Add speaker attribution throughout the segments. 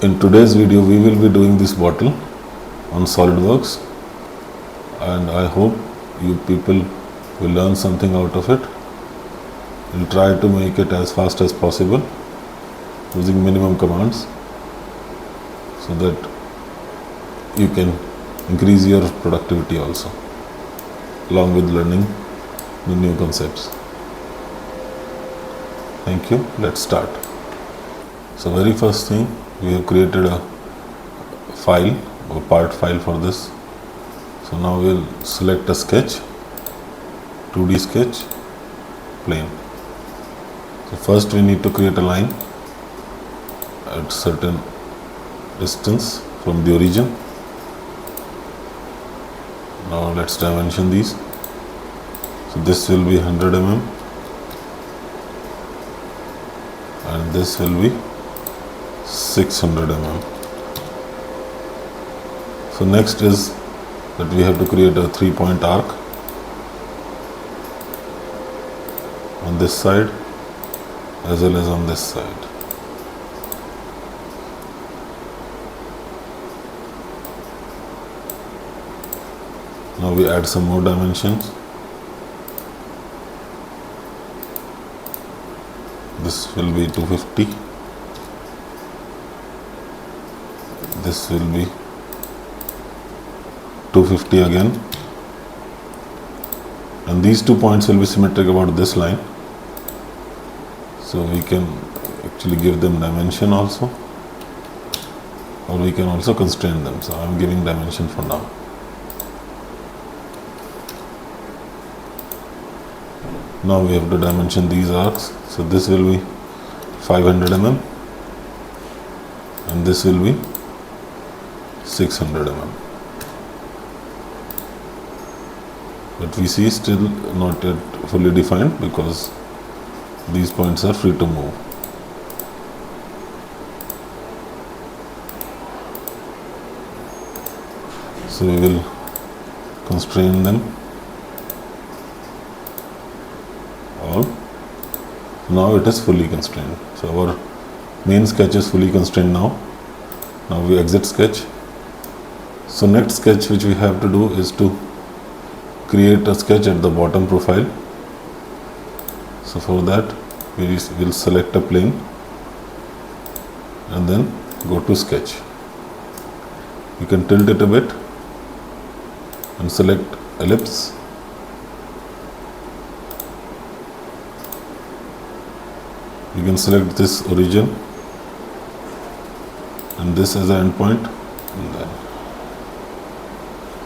Speaker 1: In today's video we will be doing this bottle on Solidworks, and I hope you people will learn something out of it. We'll try to make it as fast as possible using minimum commands so that you can increase your productivity also along with learning the new concepts. Thank you. Let's start. So very first thing, we have created a file or part file for this. So now we'll select a sketch, 2D sketch, plane. So first we need to create a line at certain distance from the origin. Now let's dimension these. So this will be 100 mm and this will be 600 mm. So next is that we have to create a 3-point arc on this side as well as on this side. Now we add some more dimensions. This will be 250. This will be 250 again, and these 2 points will be symmetric about this line, so we can actually give them dimension also, or we can also constrain them. So I am giving dimension for now. Now we have to dimension these arcs. So this will be 500 mm and this will be 600 mm. But we see still not yet fully defined because these points are free to move. So we will constrain them all. Now it is fully constrained. So our main sketch is fully constrained now. Now we exit sketch. So next sketch which we have to do is to create a sketch at the bottom profile. So for that we will select a plane and then go to sketch. You can tilt it a bit and select ellipse. You can select this origin and this as an endpoint.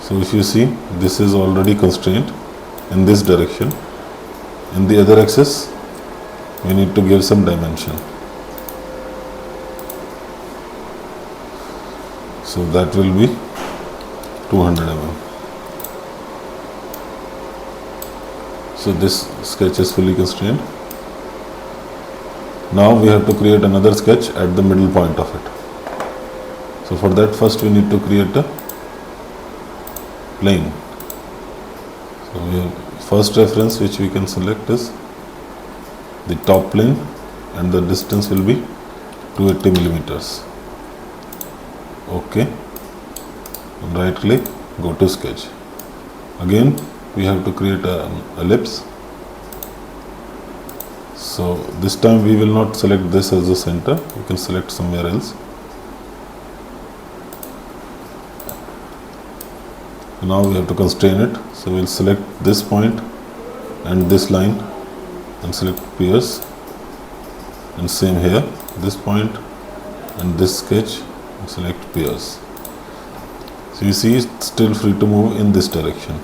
Speaker 1: So if you see, this is already constrained in this direction. In the other axis, we need to give some dimension. So that will be 200 mm. So this sketch is fully constrained. Now we have to create another sketch at the middle point of it. So for that, first we need to create a plane. So we have first reference which we can select is the top plane and the distance will be 280 millimeters. Okay. And right click, go to sketch. Again we have to create an ellipse. So this time we will not select this as the center, we can select somewhere else. Now we have to constrain it, so we will select this point and this line and select pierce, and same here, this point and this sketch and select pierce. So you see it's still free to move in this direction.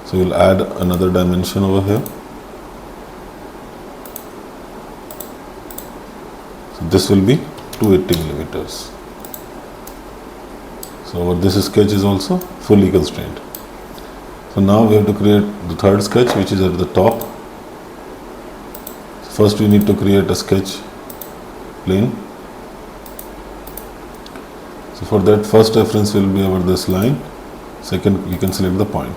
Speaker 1: So we will add another dimension over here. So this will be 280 millimeters. So this sketch is also fully constrained. So now we have to create the third sketch which is at the top. First we need to create a sketch plane. So for that, first reference will be over this line. Second, we can select the point.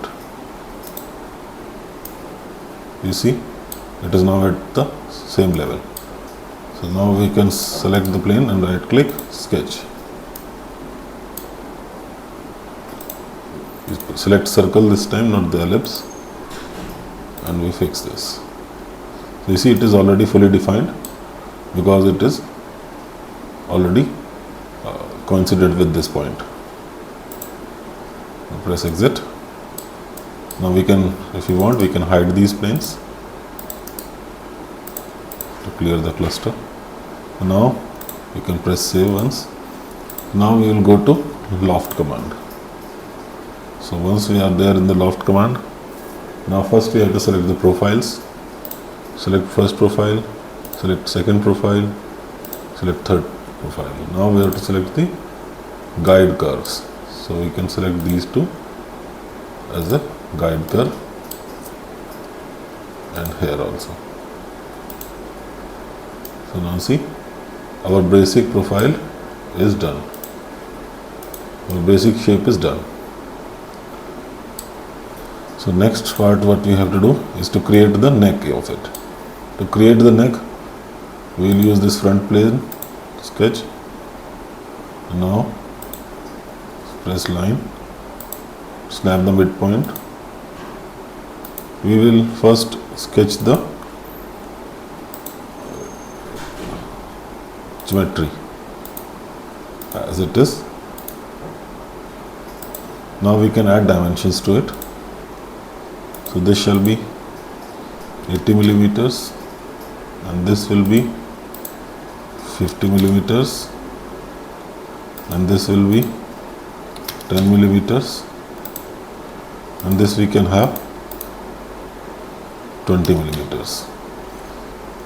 Speaker 1: You see, it is now at the same level. So now we can select the plane and right click, sketch. We select circle this time, not the ellipse, and we fix this. So you see it is already fully defined because it is already coincided with this point. Now press exit. Now we can, if you want, we can hide these planes to clear the cluster. Now we can press save once. Now we will go to loft command. So once we are there in the loft command, now first we have to select the profiles. Select first profile, select second profile, select third profile. Now we have to select the guide curves. So we can select these two as a guide curve, and here also. So now see, our basic profile is done. Our basic shape is done. So next part what we have to do is to create the neck of it. To create the neck, we will use this front plane sketch. Now press line, snap the midpoint. We will first sketch the geometry as it is. Now we can add dimensions to it. So this shall be 80 millimeters and this will be 50 millimeters and this will be 10 millimeters and this we can have 20 millimeters.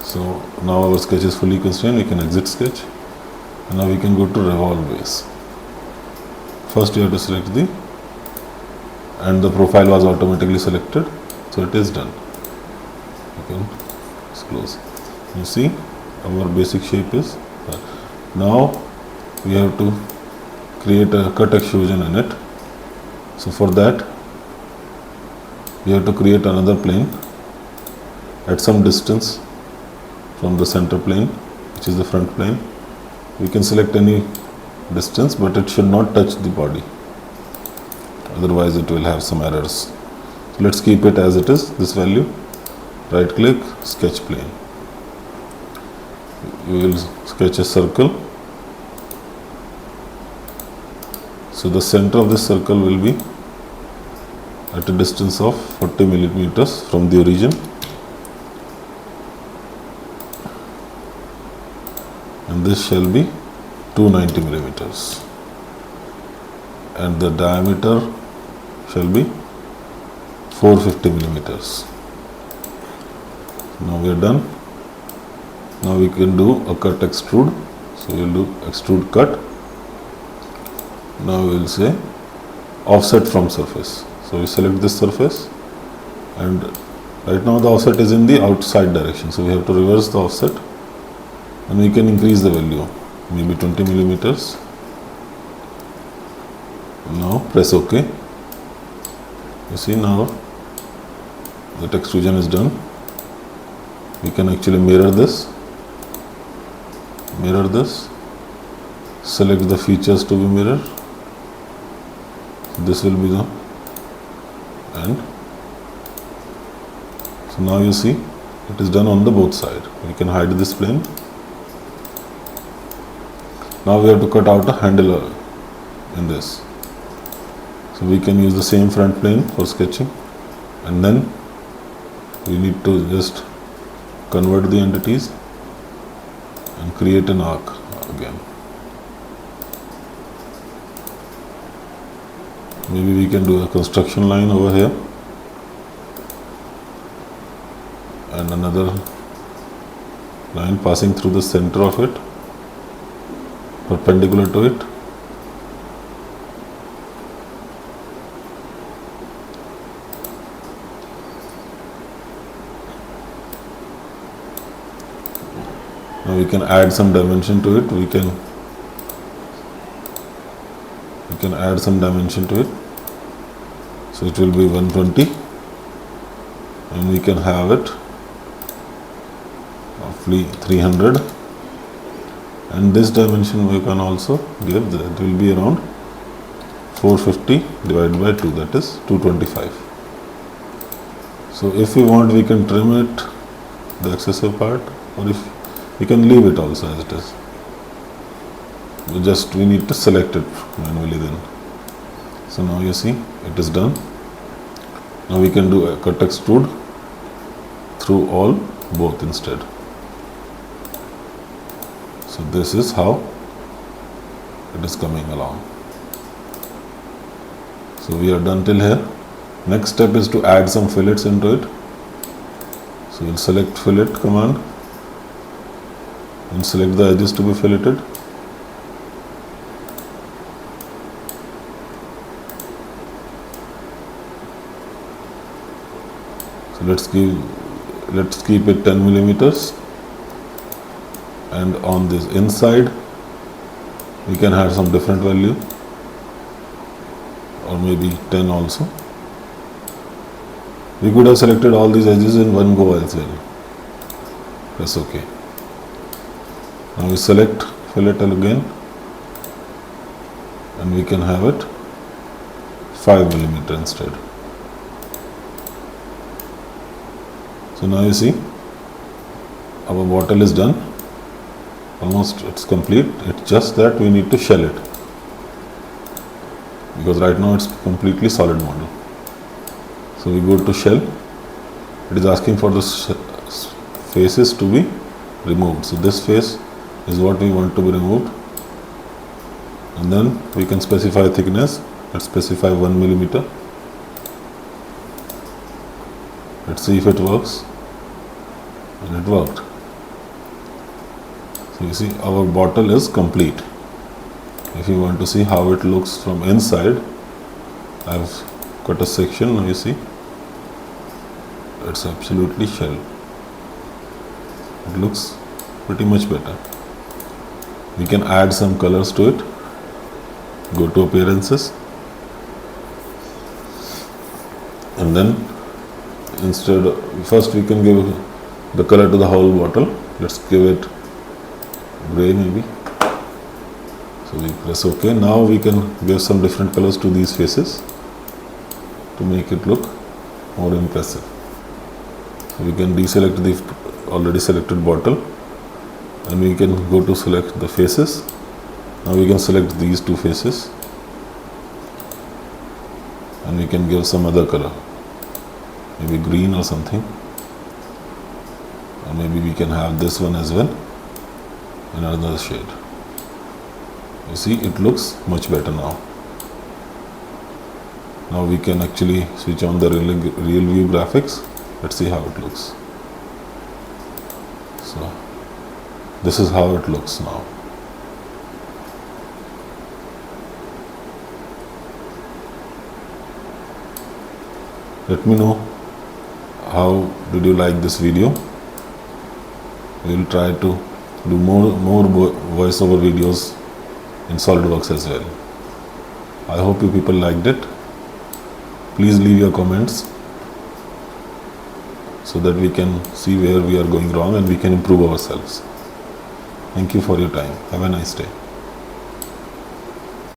Speaker 1: So now our sketch is fully constrained. We can exit sketch and now we can go to revolve base. First you have to select the, and the profile was automatically selected, so it is done. You can close. You see our basic shape is done. Now we have to create a cut extrusion in it. So for that we have to create another plane at some distance from the center plane, which is the front plane. We can select any distance, but it should not touch the body, otherwise it will have some errors. So let's keep it as it is, this value. Right click, sketch plane. We will sketch a circle. So the center of this circle will be at a distance of 40 millimeters from the origin. And this shall be 290 millimeters. And the diameter shall be 450 millimeters. Now we are done. Now we can do a cut extrude. So we will do extrude cut. Now we will say offset from surface. So we select this surface and right now the offset is in the outside direction. So we have to reverse the offset and we can increase the value, maybe 20 millimeters. Now press OK. You see now that extrusion is done. We can actually mirror this, select the features to be mirrored. This will be the end. So now you see it is done on the both side. We can hide this plane. Now we have to cut out a handle in this. So we can use the same front plane for sketching, and then we need to just convert the entities and create an arc again. Maybe we can do a construction line over here and another line passing through the center of it, perpendicular to it. Now we can add some dimension to it. We can add some dimension to it. So it will be 120 and we can have it roughly 300 and this dimension we can also give, that will be around 450 divided by 2, that is 225. So if we want, we can trim it, the excessive part, or if we can leave it also as it is. We need to select it manually then. So now you see it is done. Now we can do a cut extrude through all both instead. So this is how it is coming along. So we are done till here. Next step is to add some fillets into it. So we'll select fillet command and select the edges to be filleted. So let's keep it 10 millimeters, and on this inside we can add some different value, or maybe 10 also. We could have selected all these edges in one go as well. Press OK. Now we select fillet again, and we can have it 5 millimeter instead. So now you see our bottle is done. Almost it's complete. It's just that we need to shell it, because right now it's completely solid model. So we go to shell. It is asking for the faces to be removed. So this face is what we want to be removed, and then we can specify thickness. Let's specify 1 millimeter. Let's see if it works. And it worked. So you see our bottle is complete. If you want to see how it looks from inside, I've cut a section. Now you see it's absolutely shell. It looks pretty much better. We can add some colors to it. Go to appearances, and then first we can give the color to the whole bottle. Let's give it gray maybe. So we press OK. Now we can give some different colors to these faces to make it look more impressive. So we can deselect the already selected bottle, and we can go to select the faces. Now we can select these two faces, and we can give some other color, maybe green or something, or maybe we can have this one as well in another shade. You see it looks much better now. Now we can actually switch on the real view graphics. Let's see how it looks. So this is how it looks now. Let me know how did you like this video. We will try to do more voiceover videos in Solidworks as well. I hope you people liked it. Please leave your comments so that we can see where we are going wrong and we can improve ourselves. Thank you for your time. Have a nice day.